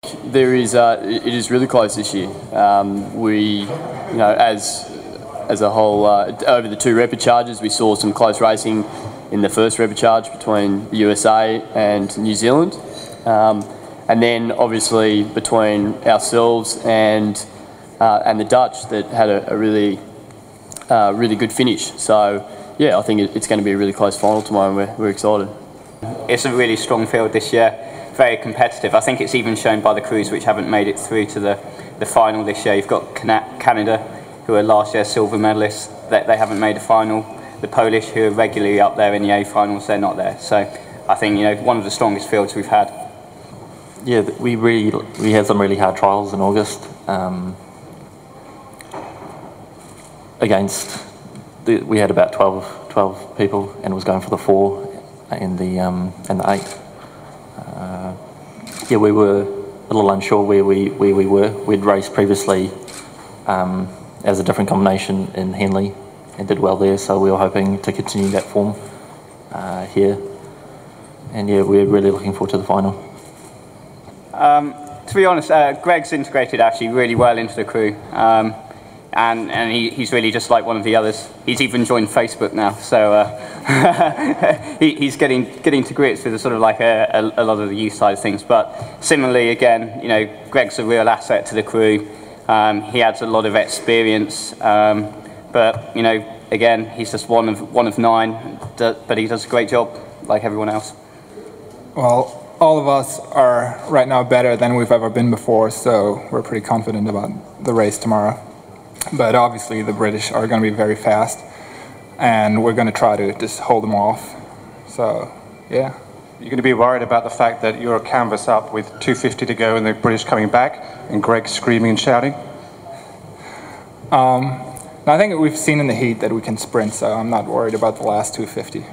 There is, it is really close this year. We, as a whole, over the 2 rapid charges, we saw some close racing in the first rapid charge between the USA and New Zealand, and then obviously between ourselves and the Dutch that had a really good finish. So yeah, I think it's going to be a really close final tomorrow, and we're excited. It's a really strong field this year. Very competitive. I think it's even shown by the crews which haven't made it through to the final this year. You've got Canada, who are last year's silver medalists, they haven't made a final. The Polish, who are regularly up there in the A finals, they're not there. So I think one of the strongest fields we've had. Yeah, we had some really hard trials in August we had about 12 people, and was going for the 4 and the 8. Yeah, we were a little unsure where we were. We'd raced previously as a different combination in Henley and did well there, so we were hoping to continue that form here. And yeah, we're really looking forward to the final. To be honest, Greg's integrated actually really well into the crew. And he's really just like one of the others. He's even joined Facebook now, so he's getting to grips with a lot of the youth side of things. But similarly, again, Greg's a real asset to the crew. He adds a lot of experience, but again, he's just one of 9, but he does a great job, like everyone else. Well, all of us are right now better than we've ever been before, so we're pretty confident about the race tomorrow. But obviously the British are going to be very fast, and we're going to try to just hold them off. So, yeah. You're going to be worried about the fact that you're a canvas up with 250 to go and the British coming back, and Greg screaming and shouting? I think we've seen in the heat that we can sprint, so I'm not worried about the last 250.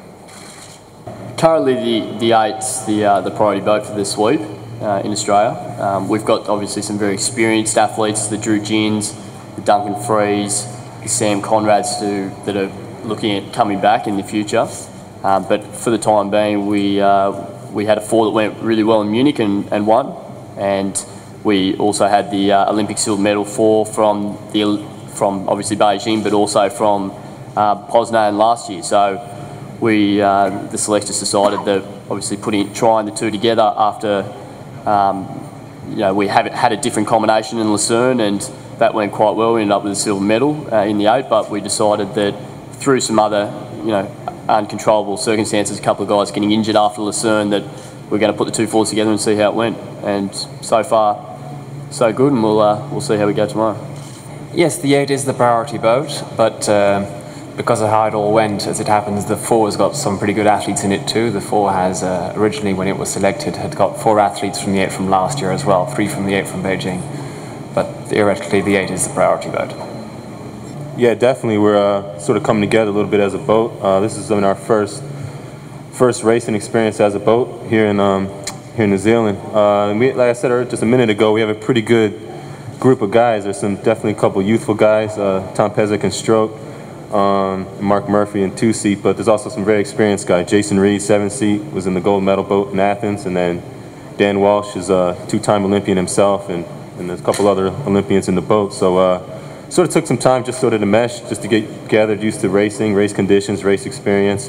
Currently the 8's the priority boat for the sweep in Australia. We've got obviously some very experienced athletes, the Drew Gins, the Duncan Frees, the Sam Conrads that are looking at coming back in the future. But for the time being, we had a 4 that went really well in Munich and won, and we also had the Olympic silver medal 4 from obviously Beijing, but also from Poznan last year. So the selectors decided that obviously trying the 2 together after we had a different combination in Lucerne, and that went quite well. We ended up with a silver medal in the 8, but we decided that through some other uncontrollable circumstances, a couple of guys getting injured after Lucerne, that we're going to put the 2 4s together and see how it went. And so far, so good, and we'll see how we go tomorrow. Yes, the 8 is the priority boat, but because of how it all went, as it happens, the 4 has got some pretty good athletes in it too. The 4 has, originally when it was selected, had got 4 athletes from the 8 from last year as well, 3 from the 8 from Beijing. But theoretically, the 8 is the priority boat. Yeah, definitely. We're sort of coming together a little bit as a boat. This is our first racing experience as a boat here in New Zealand. Like I said just a minute ago, we have a pretty good group of guys. There's definitely a couple of youthful guys, Tom Pezic in stroke, Mark Murphy in 2-seat, but there's also some very experienced guys. Jason Reed, 7-seat, was in the gold medal boat in Athens, and then Dan Walsh is a 2-time Olympian himself, and there's a couple other Olympians in the boat. So sort of took some time just sort of to mesh, just to get gathered used to racing, race conditions, race experience,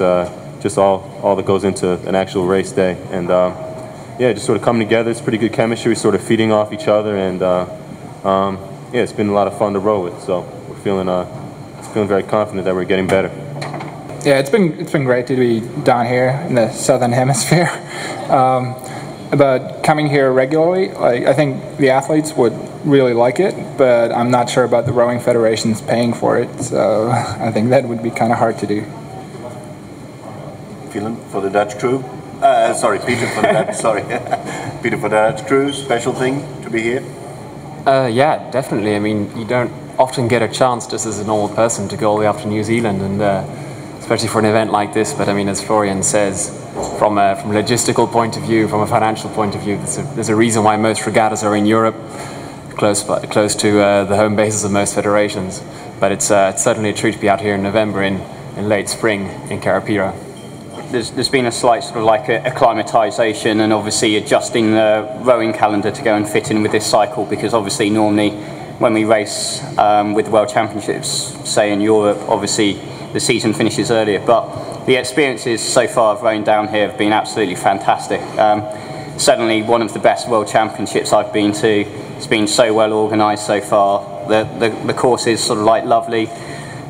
just all that goes into an actual race day. And yeah, just sort of coming together. It's pretty good chemistry, sort of feeding off each other, and yeah, it's been a lot of fun to row with. So we're feeling very confident that we're getting better. Yeah, it's been great to be down here in the Southern Hemisphere. But coming here regularly, I think the athletes would really like it, but I'm not sure about the rowing federations paying for it, so I think that would be kind of hard to do. Phelan for the Dutch crew. Sorry, Peter for the Dutch. Sorry, Peter for the Dutch crew. Special thing to be here. Yeah, definitely. I mean, you don't often get a chance just as a normal person to go all the way up to New Zealand, and especially for an event like this. But I mean, as Florian says, from a logistical point of view, from a financial point of view, there's a reason why most regattas are in Europe, close to the home bases of most federations. But it's certainly a treat to be out here in November in late spring in Carapira. there's been a slight sort of like acclimatisation, and obviously adjusting the rowing calendar to go and fit in with this cycle, because obviously normally when we race with the World Championships, say in Europe, obviously the season finishes earlier, but the experiences so far of rowing down here have been absolutely fantastic. Certainly one of the best World Championships I've been to. It's been so well organised so far. The course is sort of like lovely.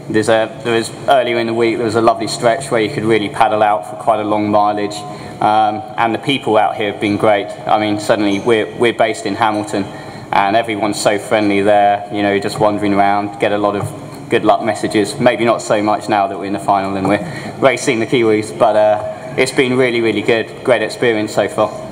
There was earlier in the week, there was a lovely stretch where you could really paddle out for quite a long mileage, and the people out here have been great. I mean, certainly we're based in Hamilton, and everyone's so friendly there. You know, just wandering around, get a lot of good luck messages. Maybe not so much now that we're in the final and we're racing the Kiwis, but it's been really, really good. Great experience so far.